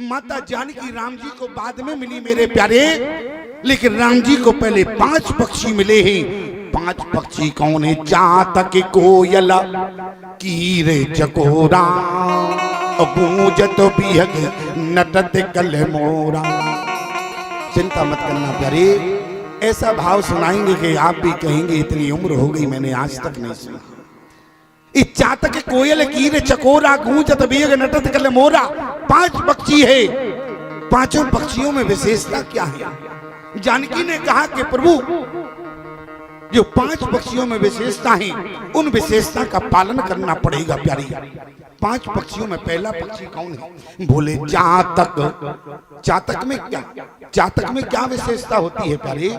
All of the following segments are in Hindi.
माता जानकी राम जी को बाद में मिली मेरे प्यारे, लेकिन राम जी को पहले 5 पक्षी मिले हैं। 5 पक्षी कौन है? चातक कोयल, कीर चकोरा, गूंजत बिहग नटत कल मोरा। चिंता मत करना प्यारे, ऐसा भाव सुनाएंगे कि आप भी कहेंगे इतनी उम्र हो गई मैंने आज तक नहीं सुना। इस चातक कोयल, कीर चकोरा, गूंजत बिहग नटत कल मोरा, 5 पक्षी है। 5 पक्षियों में विशेषता क्या है? जानकी ने कहा कि प्रभु जो 5 पक्षियों में विशेषता है उन विशेषता का पालन करना पड़ेगा प्यारी। 5 पक्षियों में पहला पक्षी कौन है? बोले चातक। चातक में क्या, चातक में क्या विशेषता होती है प्यारे?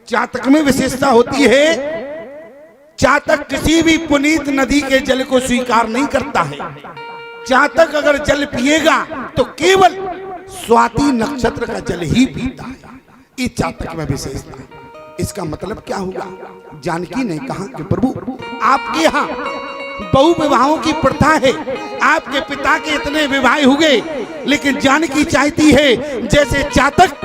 चातक में विशेषता होती है, चातक किसी भी पुनीत नदी के जल को स्वीकार नहीं करता है। चातक अगर जल पिएगा तो केवल स्वाति नक्षत्र का जल ही पीता है। ये चातक में विशेषता है। इसका मतलब क्या हुआ? जानकी ने कहा कि प्रभु आपके यहाँ बहु विवाहों की प्रथा है, आपके पिता के इतने विवाह हुए, लेकिन जानकी चाहती है जैसे चातक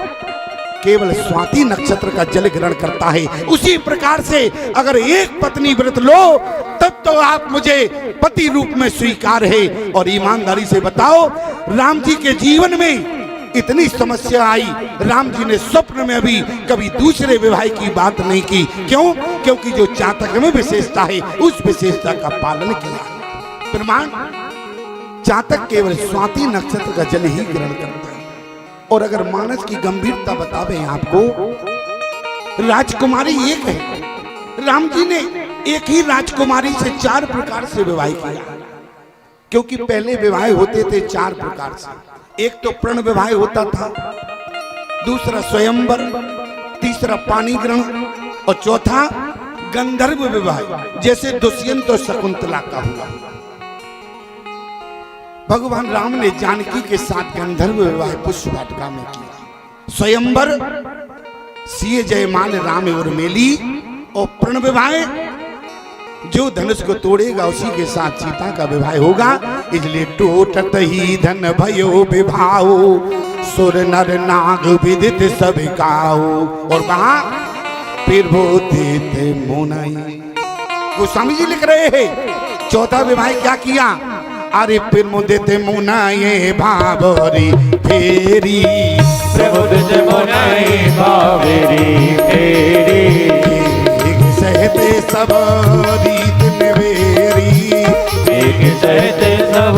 केवल स्वाति नक्षत्र का जल ग्रहण करता है, उसी प्रकार से अगर एक पत्नी व्रत लो तब तो आप मुझे पति रूप में स्वीकार है। और ईमानदारी से बताओ, राम जी के जीवन में इतनी समस्या आई, राम जी ने स्वप्न में भी कभी दूसरे विवाह की बात नहीं की। क्यों? क्योंकि जो चातक में विशेषता है उस विशेषता का पालन किया। प्रमाण, चातक केवल स्वाति नक्षत्र का जल ही ग्रहण करता है। और अगर मानस की गंभीरता बतावे आपको, राजकुमारी एक है। राम जी ने एक ही राजकुमारी से 4 प्रकार से विवाह किया, क्योंकि पहले विवाह होते थे 4 प्रकार से। एक तो प्रण विवाह होता था, दूसरा स्वयंवर, तीसरा पानी ग्रहण और चौथा गंधर्व विवाह, जैसे दुष्यंत और शकुंतला का हुआ। भगवान राम ने जानकी के साथ गंधर्व विवाह पुष्प वाटिका में किया। स्वयंवर सिए जयमाल राम और मेली, और प्रण विवाह जो धनुष को तोड़ेगा उसी के साथ सीता का विवाह होगा। इसलिए टूटत ही धन भयो विभाओ, सुर नर नाग विदित सब काओ। और वहां फिर थे मुनाई। गोस्वामी जी लिख रहे हैं 4था विवाह क्या किया? अरे फिर मुदे थे मुनाए भावरी फेरी, प्रमुदित मुनाए भावरी फेरी, सहते सब रीत नवेरी, एक सहते सब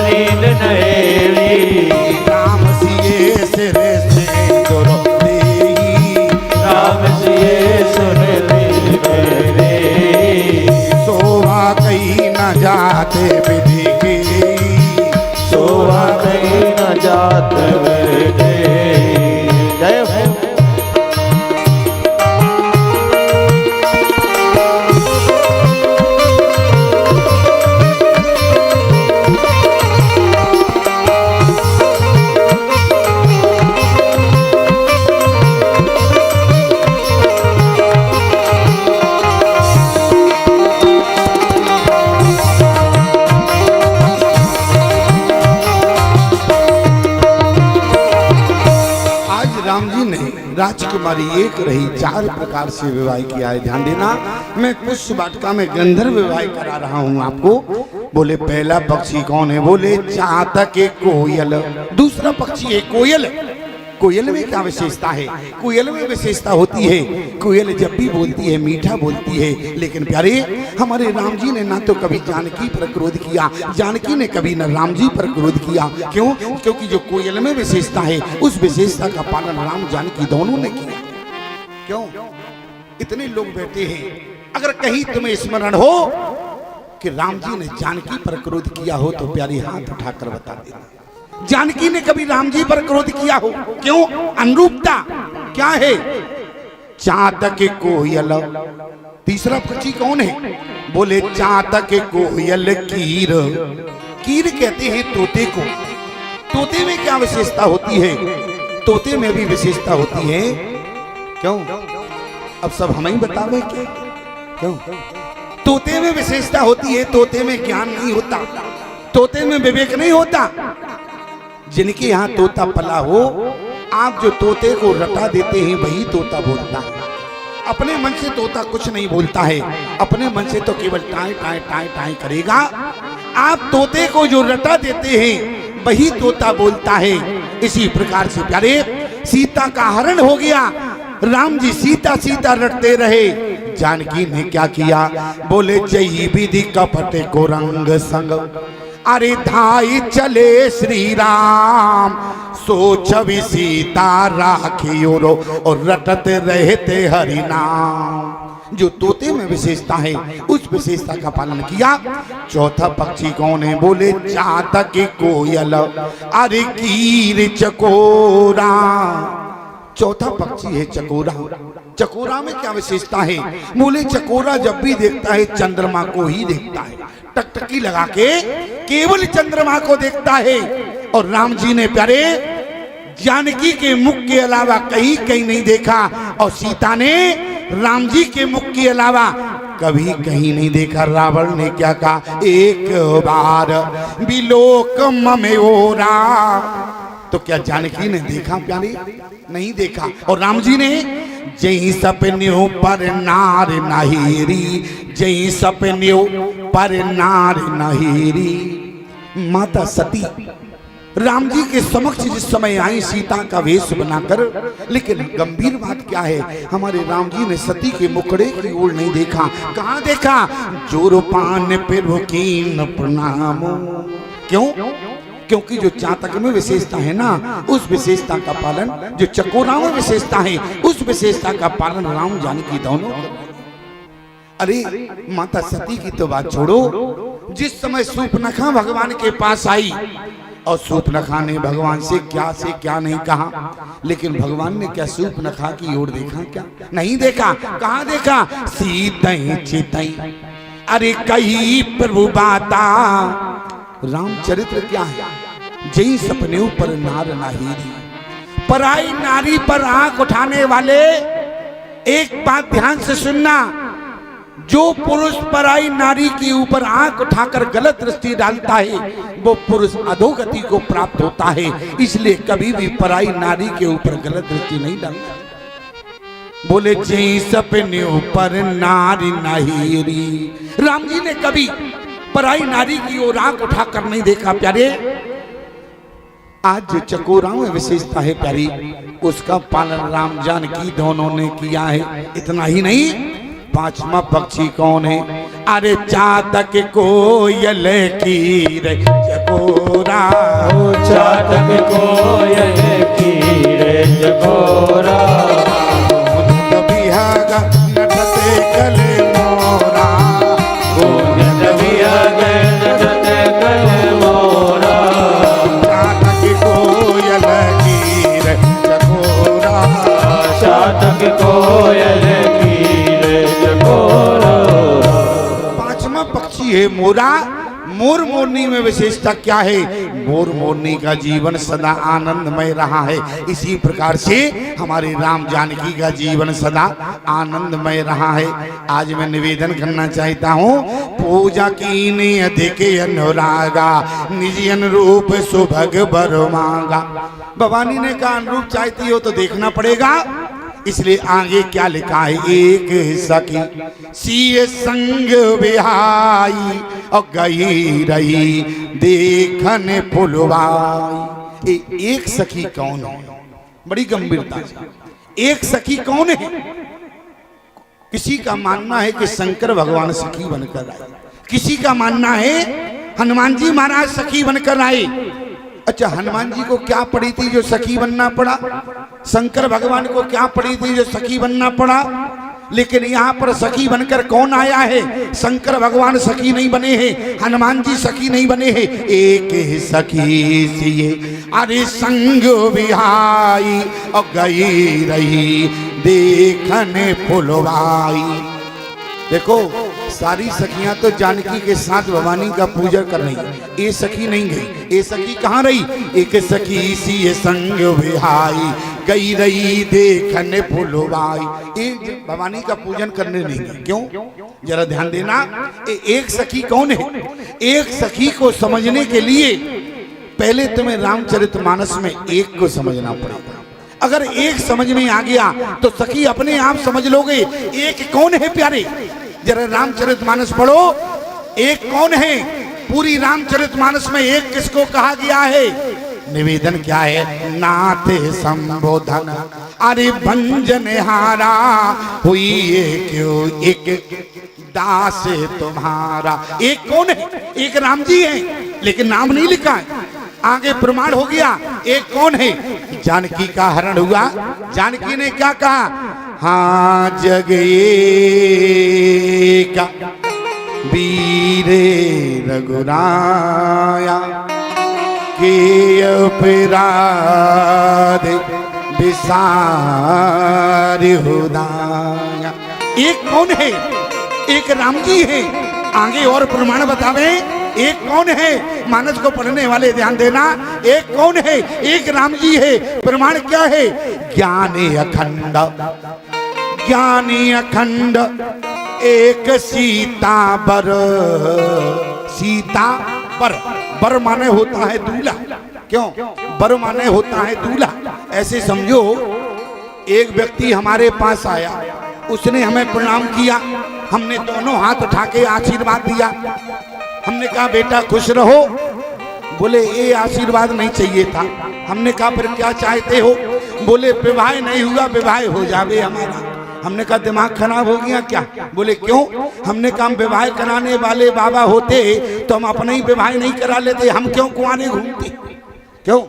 रीत नवेरी। राम सिए सिर सिंदूर देई, राम सिए सुर मेरे, शोभा कहीं न जाते विधि के, शोभा कहीं न जात विधि। जय हो। राजकुमारी एक रही, 4 प्रकार से विवाह किया है। ध्यान देना, मैं पुष्प वाटिका में गंधर्व विवाह करा रहा हूं आपको। बोले पहला पक्षी कौन है? बोले चातक कोयल। दूसरा पक्षी है कोयल। कोयल में क्या विशेषता है? कोयल में विशेषता होती है, कोयल जब भी बोलती है मीठा बोलती है। लेकिन प्यारे, हमारे राम जी ने ना तो कभी जानकी पर क्रोध किया, जानकी ने कभी न राम जी पर क्रोध किया। क्यों? क्योंकि जो कोयल में विशेषता है उस विशेषता का पालन राम जानकी दोनों ने किया। क्यों? इतने लोग बैठे हैं, अगर कहीं तुम्हें स्मरण हो कि राम जी ने जानकी पर क्रोध किया हो तो प्यारी हाथ उठाकर बता देना। जानकी ने कभी राम जी पर क्रोध किया हो? क्यों? अनुरूपता क्या है? चातक कोयल। तीसरा पक्षी कौन है? बोले चातक कोयल कीर। कीर कहते हैं तोते को। तोते में क्या विशेषता होती है? तोते में भी विशेषता होती है। क्यों? अब सब हमें ही बतावे क्या? क्यों? तोते में विशेषता होती है, तोते में ज्ञान नहीं होता, तोते में विवेक नहीं होता। जिनके यहाँ तोता पला हो, आप जो तोते को रटा देते हैं वही तोता बोलता है। अपने मन से तोता कुछ नहीं बोलता है, अपने मन से तो केवल टाई टाई टाई टाई करेगा। आप तोते को जो रटा देते हैं वही तोता बोलता है। इसी प्रकार से प्यारे सीता का हरण हो गया, राम जी सीता सीता रटते रहे। जानकी ने क्या किया, बोले जई विधि कपट को रंग संग, अरे धाई चले श्री राम, सोच भी सीता राखियो रो और रटते रहते हरि नाम। जो तोते में विशेषता है उस विशेषता का पालन किया। चौथा पक्षी कौन है, बोले चातक कोयल, अरे कीर चकोरा। चौथा पक्षी है चकोरा। चकोरा में क्या विशेषता है, बोले चकोरा जब भी देखता है चंद्रमा को ही देखता है, टकटकी लगा के केवल चंद्रमा को देखता है। और राम जी ने प्यारे जानकी के मुख के अलावा कहीं कहीं नहीं देखा, और सीता ने राम जी के मुख के अलावा कभी कहीं नहीं देखा। रावण ने क्या कहा, एक बार बिलोक ममेओरा। तो क्या जानकी ने देखा प्यारे, नहीं देखा। और राम जी ने जई सपन्यों पर नार नहीरी, जई सपन्यों पर नार नहीरी। माता सती राम जी के समक्ष जिस समय आई सीता का वेश बनाकर, लेकिन गंभीर बात क्या है, हमारे राम जी ने सती के मुखड़े की ओर नहीं देखा। कहाँ देखा, जोरपान पे कीन प्रणाम। क्यों, क्योंकि जो चातक में विशेषता है ना, उस विशेषता का पालन, जो चकोरा में विशेषता है उस विशेषता का पालन राम जानकी दोनों। अरे माता सती की तो बात छोड़ो, जिस समय सूर्पनखा भगवान के पास आई और सूर्पनखा ने भगवान से क्या नहीं कहा, लेकिन भगवान ने क्या सूर्पनखा की ओर देखा, क्या नहीं देखा। कहाँ देखा, सीतई चितई अरे कही प्रभु बाता। रामचरित्र क्या है, जई सपने पर नार नाहीरी। पराई नारी पर आंख उठाने वाले, एक बात ध्यान से सुनना, जो पुरुष पराई नारी के ऊपर आंख उठाकर गलत दृष्टि डालता है वो पुरुष अधोगति को प्राप्त होता है। इसलिए कभी भी पराई नारी के ऊपर गलत दृष्टि नहीं डालना। बोले जई सपने पर नारी नाहीरी। राम जी ने कभी पराई नारी की ओर आंख उठाकर नहीं देखा प्यारे। आज जो चकोरा में विशेषता है प्यारी, उसका पालन राम जानकी दोनों ने किया है। इतना ही नहीं, पांचवा पक्षी कौन है, अरे चातक कोयल की रे चकोरा। चातक कोयल की रे चकोरा, बिहागा नटते कले मोरा। नटते कले मोरा, चातक कोयल की रे चकोरा। चातक कोयल की रे चकोरा। पांचवा पक्षी है मोरा। मोर मोरनी में विशेषता क्या है, मोर मोरनी का जीवन सदा आनंदमय रहा है। इसी प्रकार से हमारे राम जानकी का जीवन सदा आनंदमय रहा है। आज मैं निवेदन करना चाहता हूँ, पूजा कीने अधिक अनुरागा, निज अनुरूप सुभग बर मांगा। भवानी ने कहा अनुरूप चाहती हो तो देखना पड़ेगा, इसलिए आगे क्या लिखा है, एक सखी सीए संग बिहाई और गई रही देखन फुलवाई। एक सखी कौन है, बड़ी गंभीरता से एक सखी कौन है। किसी का मानना है कि शंकर भगवान सखी बनकर आए, किसी का मानना है हनुमान जी महाराज सखी बनकर आए। अच्छा, हनुमान जी को क्या पड़ी थी जो सखी बनना पड़ा, शंकर भगवान को क्या पड़ी थी जो सखी बनना पड़ा। लेकिन यहाँ पर सखी बनकर कौन आया है, शंकर भगवान सखी नहीं बने हैं, हनुमान जी सखी नहीं बने हैं। एक सखी सिए अरे संग बिहाई और गई रही देखने फुलवाई। देखो सारी सखियां तो जानकी के साथ भवानी का पूजा कर रही, ये सखी नहीं गई। ये सखी कहाँ रही, एक सखी सी संग विहाई गई रही देखने फुलवाई। ये भवानी का पूजन करने नहीं गई। क्यों, जरा ध्यान देना। एक सखी कौन है, एक सखी को समझने के लिए पहले तुम्हें रामचरितमानस में एक को समझना पड़ेगा। अगर एक समझ में आ गया तो सखी अपने आप समझ लोगे एक कौन है प्यारे। जरा रामचरितमानस पढ़ो, एक कौन है। पूरी रामचरितमानस में एक किसको कहा गया है? निवेदन क्या है? नाथे संबोधन अरे भंजन हारा हुई क्यों एक दास तुम्हारा। एक कौन है? एक राम जी है, लेकिन नाम नहीं लिखा है। आगे प्रमाण हो गया एक कौन है। जानकी का हरण हुआ, जानकी ने क्या कहा? हाँ जगे का वीरे रघुराया के अपराध विसार हुदाया। एक कौन है? एक राम जी है। आगे और प्रमाण बतावे एक कौन है। मानस को पढ़ने वाले ध्यान देना, एक कौन है? एक राम जी है। प्रमाण क्या है? ज्ञानी अखंड, ज्ञानी अखंड एक सीता बर। सीता बर, बर माने होता है दूल्हा। क्यों? बर माने होता है दूल्हा। ऐसे समझो एक व्यक्ति हमारे पास आया, उसने हमें प्रणाम किया, हमने दोनों हाथ उठा के आशीर्वाद दिया। हमने कहा बेटा खुश रहो। बोले ये आशीर्वाद नहीं चाहिए था। हमने कहा फिर क्या चाहते हो? बोले विवाह नहीं हुआ, विवाह हो जावे हमारा। हमने कहा दिमाग खराब हो गया क्या? बोले क्यों? हमने कहा विवाह कराने वाले बाबा होते तो हम अपना ही विवाह नहीं करा लेते, हम क्यों कुआने घूमते? क्यों?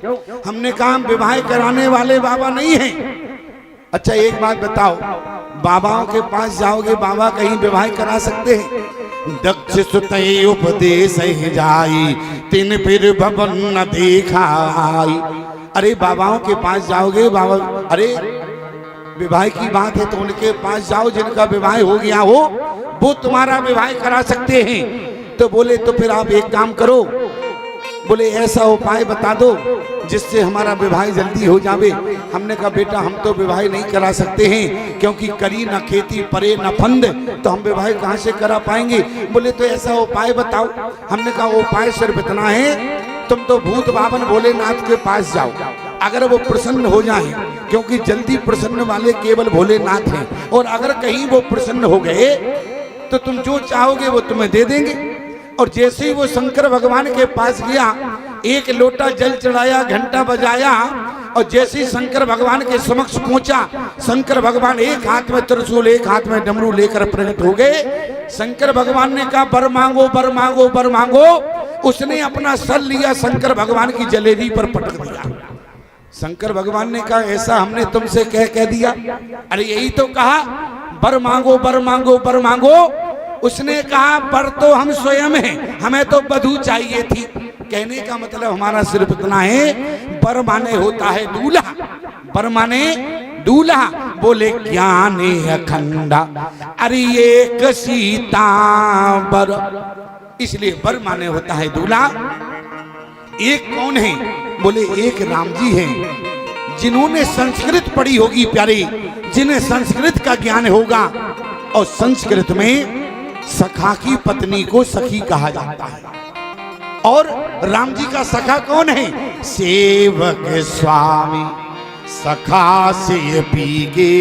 हमने कहा विवाह कराने वाले बाबा नहीं है। अच्छा एक बात बताओ, बाबाओं के पास जाओगे, बाबा कहीं विवाह करा सकते हैं? दक्ष सुतई उपदेश जाई तिन फिर भवन न देखाई। अरे बाबाओं के पास जाओगे, बाबा अरे विवाह की बात है तो उनके पास जाओ, जिनका विवाह हो गया हो वो तुम्हारा विवाह करा सकते हैं। तो बोले तो फिर आप एक काम करो। बोले ऐसा उपाय बता दो जिससे हमारा विवाह जल्दी हो जावे। हमने कहा बेटा हम तो विवाह नहीं करा सकते हैं, क्योंकि करी न खेती परे न फंद, तो हम विवाह कहाँ से करा पाएंगे। बोले तो ऐसा उपाय बताओ। हमने कहा उपाय सिर्फ इतना है, तुम तो भूत बावन भोलेनाथ के पास जाओ, अगर वो प्रसन्न हो जाए, क्योंकि जल्दी प्रसन्न वाले केवल भोलेनाथ हैं, और अगर कहीं वो प्रसन्न हो गए तो तुम जो चाहोगे वो तुम्हें दे देंगे। और जैसे ही वो शंकर भगवान के पास गया, एक लोटा जल चढ़ाया, घंटा बजाया, और जैसे ही शंकर भगवान के समक्ष पहुंचा, शंकर भगवान एक हाथ में त्रिशूल एक हाथ में डमरू लेकर प्रकट हो गए। शंकर भगवान ने कहा बर मांगो बर मांगो बर मांगो। उसने अपना सर लिया, शंकर भगवान की जलेबी पर पटक दिया। शंकर भगवान ने कहा ऐसा हमने तुमसे कह दिया? अरे यही तो कहा बर मांगो बर मांगो बर मांगो। उसने कहा बर तो हम स्वयं हैं, हमें तो वधू चाहिए थी। कहने का मतलब हमारा सिर्फ इतना है, बर माने होता है दूल्हा, बर माने दूल्हा। बोले ज्ञानी अखंडा अरे एक सीता बर, इसलिए बर माने होता है दूल्हा। एक कौन है? बोले एक राम जी हैं, जिन्होंने संस्कृत पढ़ी होगी प्यारे, जिन्हें संस्कृत का ज्ञान होगा। और संस्कृत में सखा की पत्नी को सखी कहा जाता है। और राम जी का सखा कौन है? सेवक स्वामी सखा से पीगे।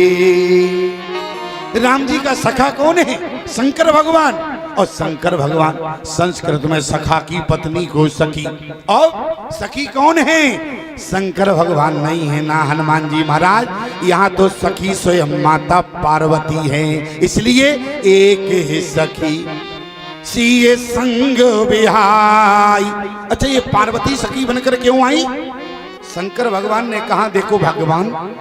राम जी का सखा कौन है? शंकर भगवान। और शंकर भगवान संस्कृत में सखा की पत्नी को सखी। और सखी कौन है? शंकर भगवान नहीं है ना हनुमान जी महाराज, यहाँ तो सखी स्वयं माता पार्वती है। इसलिए एक ही सखी सीए संग विहाई। अच्छा ये पार्वती सखी बनकर क्यों आई? शंकर भगवान ने कहा देखो भगवान,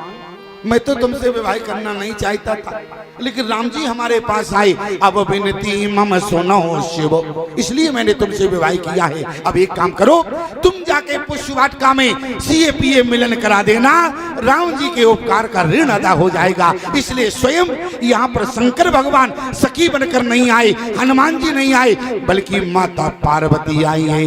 मैं तो तुमसे विवाह करना नहीं चाहता था, लेकिन राम जी हमारे पास आए, अब विनती मम सुनो शिव, इसलिए मैंने तुमसे विवाह किया है। अब एक काम करो, तुम जाके पुष्प वाटिका में सीए पीए मिलन करा देना, राम जी के उपकार का ऋण अदा हो जाएगा। इसलिए स्वयं यहाँ पर शंकर भगवान सखी बनकर नहीं आए, हनुमान जी नहीं आए, बल्कि माता पार्वती आई है।